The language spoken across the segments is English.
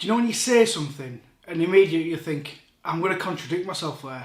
Do you know when you say something and immediately you think, I'm going to contradict myself there?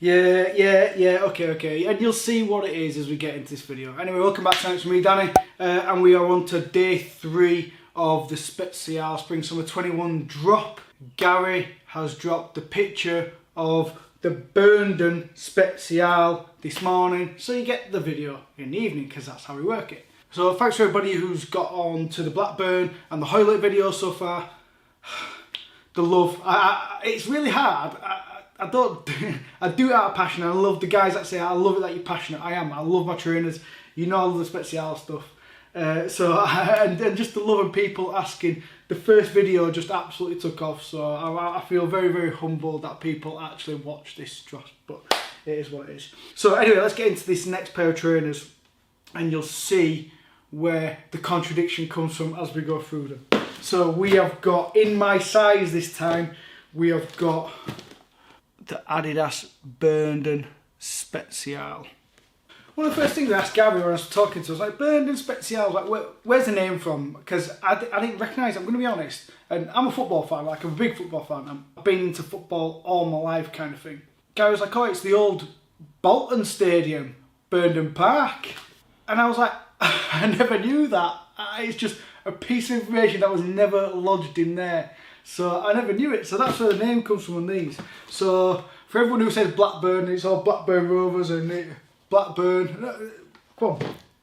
Yeah, okay. And you'll see what it is as we get into this video. Anyway, welcome back to me, Danny. And we are on to day 3 of the Spezial Spring Summer 21 drop. Gary has dropped the picture of the Burnden Spezial this morning. So you get the video in the evening because that's how we work it. So thanks to everybody who's got on to the Blackburn and the highlight video so far. The love, it's really hard. I do it out of passion. I love the guys that say, I love it that you're passionate. I am. I love my trainers. You know I love the Spezial stuff. And just the love of people asking. The first video just absolutely took off. So I feel very, very humbled that people actually watch this drop. But it is what it is. So anyway, let's get into this next pair of trainers. And you'll see where the contradiction comes from as we go through them. So we have got, in my size this time, we have got the Adidas Burnden Spezial. One of the first things I asked Gary when I was talking to him was like, Burnden Spezial, like, where's the name from? Because I didn't recognise it, I'm going to be honest. And I'm a football fan, like I'm a big football fan. I've been into football all my life kind of thing. Gary was like, oh, it's the old Bolton Stadium, Burnden Park. And I was like, I never knew that. It's just a piece of information that was never lodged in there. So I never knew it. So that's where the name comes from on these. So for everyone who says Blackburn, it's all Blackburn Rovers and Blackburn. Come on,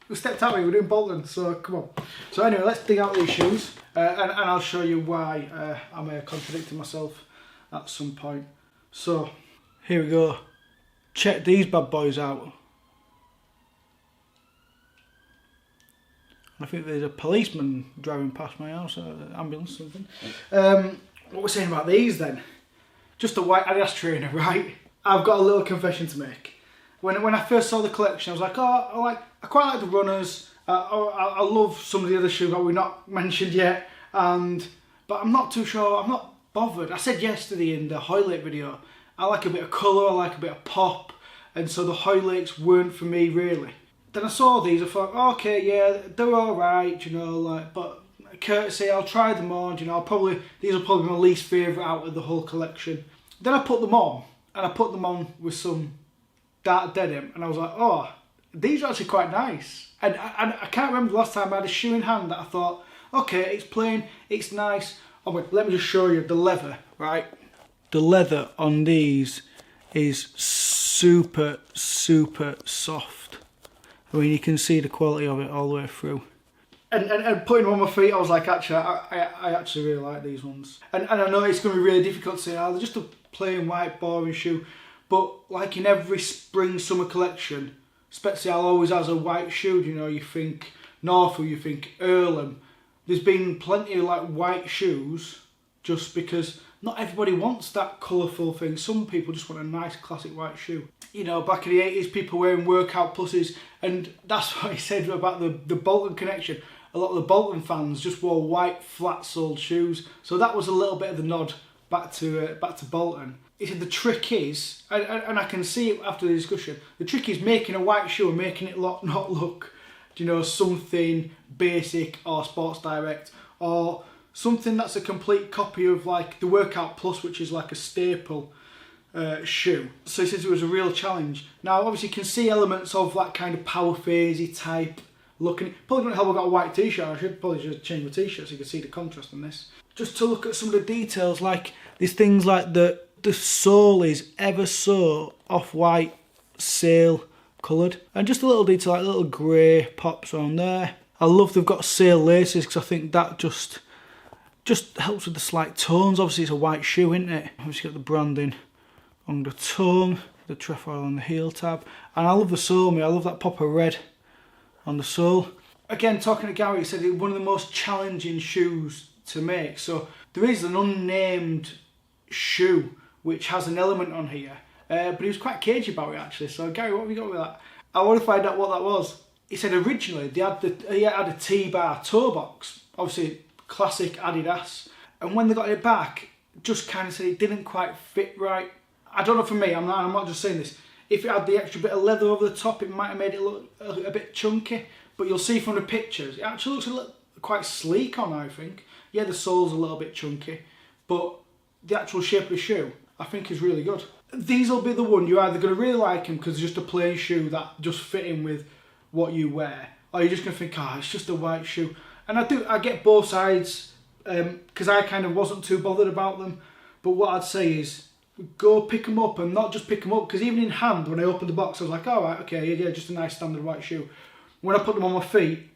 we stepped out here, we're doing Bolton, so come on. So anyway, let's dig out these shoes and I'll show you why I may have contradicted myself at some point. So here we go. Check these bad boys out. I think there's a policeman driving past my house, an ambulance or something. What we're saying about these then? Just a white Adidas trainer, right? I've got a little confession to make. When I first saw the collection, I was like, oh, I quite like the runners. I love some of the other shoes that we've not mentioned yet. But I'm not too sure, I'm not bothered. I said yesterday in the highlight video, I like a bit of colour, I like a bit of pop. And so the highlights weren't for me really. Then I saw these, I thought, oh, okay, yeah, they're alright, you know, like, but courtesy, I'll try them on, you know, these will probably be my least favourite out of the whole collection. Then I put them on, and I put them on with some dark denim, and I was like, oh, these are actually quite nice. And I can't remember the last time I had a shoe in hand that I thought, okay, it's plain, it's nice. Oh wait, let me just show you the leather, right? The leather on these is super, super soft. I mean, you can see the quality of it all the way through. And putting them on my feet, I was like, actually, I actually really like these ones. And I know it's going to be really difficult to say, oh, they're just a plain white boring shoe. But like in every spring summer collection, Spezial always has a white shoe. You know, you think Norfolk, you think Earlham. There's been plenty of like white shoes just because not everybody wants that colourful thing. Some people just want a nice classic white shoe. You know, back in the 80s, people wearing workout pluses, and that's what I said about the Bolton connection. A lot of the Bolton fans just wore white, flat-soled shoes, so that was a little bit of the nod back to Bolton. He said the trick is, and I can see it after the discussion, the trick is making a white shoe and making it not look, you know, something basic or Sports Direct, or something that's a complete copy of like the Workout Plus, which is like a staple shoe. So he says it was a real challenge. Now obviously you can see elements of that kind of power phasey type looking. Probably wouldn't help I got a white t-shirt. I should probably just change my t-shirt so you can see the contrast in this. Just to look at some of the details, like there's things like the sole is ever so off-white sail coloured, and just a little detail like little grey pops on there. I love they've got sail laces because I think that just helps with the slight tones. Obviously it's a white shoe, isn't it? Obviously got the branding on the tongue, the trefoil on the heel tab, and I love the sole, I love that pop of red on the sole. Again, talking to Gary, he said it's one of the most challenging shoes to make. So there is an unnamed shoe which has an element on here, but he was quite cagey about it actually. So Gary, what have you got with that? I want to find out what that was. He said originally they had a T-bar toe box, obviously classic Adidas, and when they got it back, just kind of said it didn't quite fit right. I don't know, for me, I'm not just saying this, if it had the extra bit of leather over the top, it might have made it look a bit chunky, but you'll see from the pictures, it actually looks quite sleek on, I think. Yeah, the sole's a little bit chunky, but the actual shape of the shoe, I think, is really good. These will be the one you're either going to really like them because it's just a plain shoe that just fit in with what you wear, or you're just going to think, it's just a white shoe. And I get both sides, because I kind of wasn't too bothered about them, but what I'd say is, go pick them up, and not just pick them up, because even in hand, when I opened the box, I was like, all right, okay, yeah, just a nice standard white shoe. When I put them on my feet,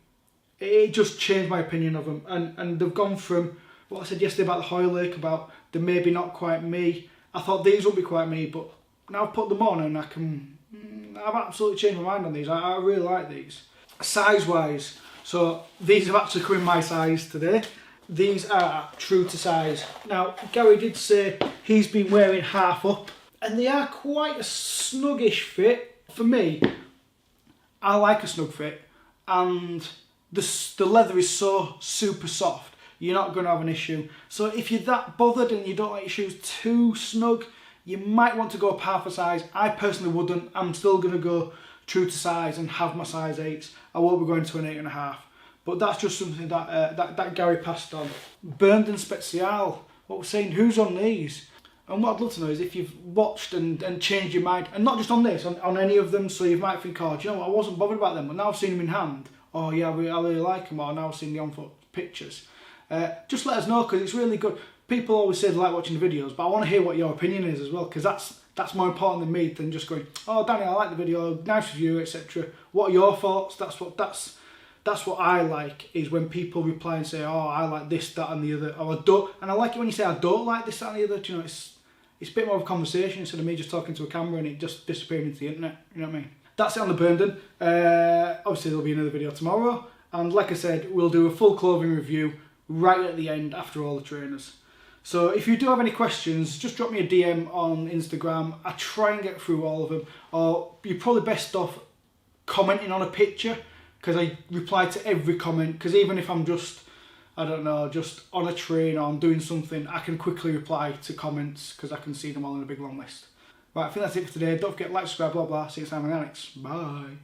it just changed my opinion of them, and they've gone from what I said yesterday about the Hoylake, about they're maybe not quite me. I thought these would be quite me, but now I've put them on and I've absolutely changed my mind on these. I really like these. Size-wise, so these have actually come in my size today. These are true to size. Now, Gary did say he's been wearing half up, and they are quite a snuggish fit. For me, I like a snug fit, and the leather is so super soft, you're not going to have an issue. So if you're that bothered and you don't like your shoes too snug, you might want to go up half a size. I personally wouldn't. I'm still going to go true to size and have my size 8s. I won't be going to an 8.5. But that's just something that Gary passed on. Burnden SPZL, what we're saying, who's on these? And what I'd love to know is if you've watched and changed your mind, and not just on this, on any of them, so you might think, do you know what, I wasn't bothered about them, but now I've seen them in hand, oh yeah, I really like them, or now I've seen the on-foot pictures. Just let us know, because it's really good. People always say they like watching the videos, but I want to hear what your opinion is as well, because that's more important than me than just going, oh Danny, I like the video, nice review, etc. What are your thoughts? That's what I like, is when people reply and say, oh, I like this, that and the other, or I don't. And I like it when you say, I don't like this, that and the other. Do you know, it's a bit more of a conversation instead of me just talking to a camera and it just disappearing into the internet, you know what I mean? That's it on the Burnden. Obviously there'll be another video tomorrow, and like I said, we'll do a full clothing review right at the end after all the trainers. So if you do have any questions, just drop me a DM on Instagram. I try and get through all of them, or you're probably best off commenting on a picture, because I reply to every comment, because even if I'm just, I don't know, just on a train or I'm doing something, I can quickly reply to comments because I can see them all in a big long list. Right, I think that's it for today. Don't forget to like, subscribe, blah blah. See you next time, Alex. Bye.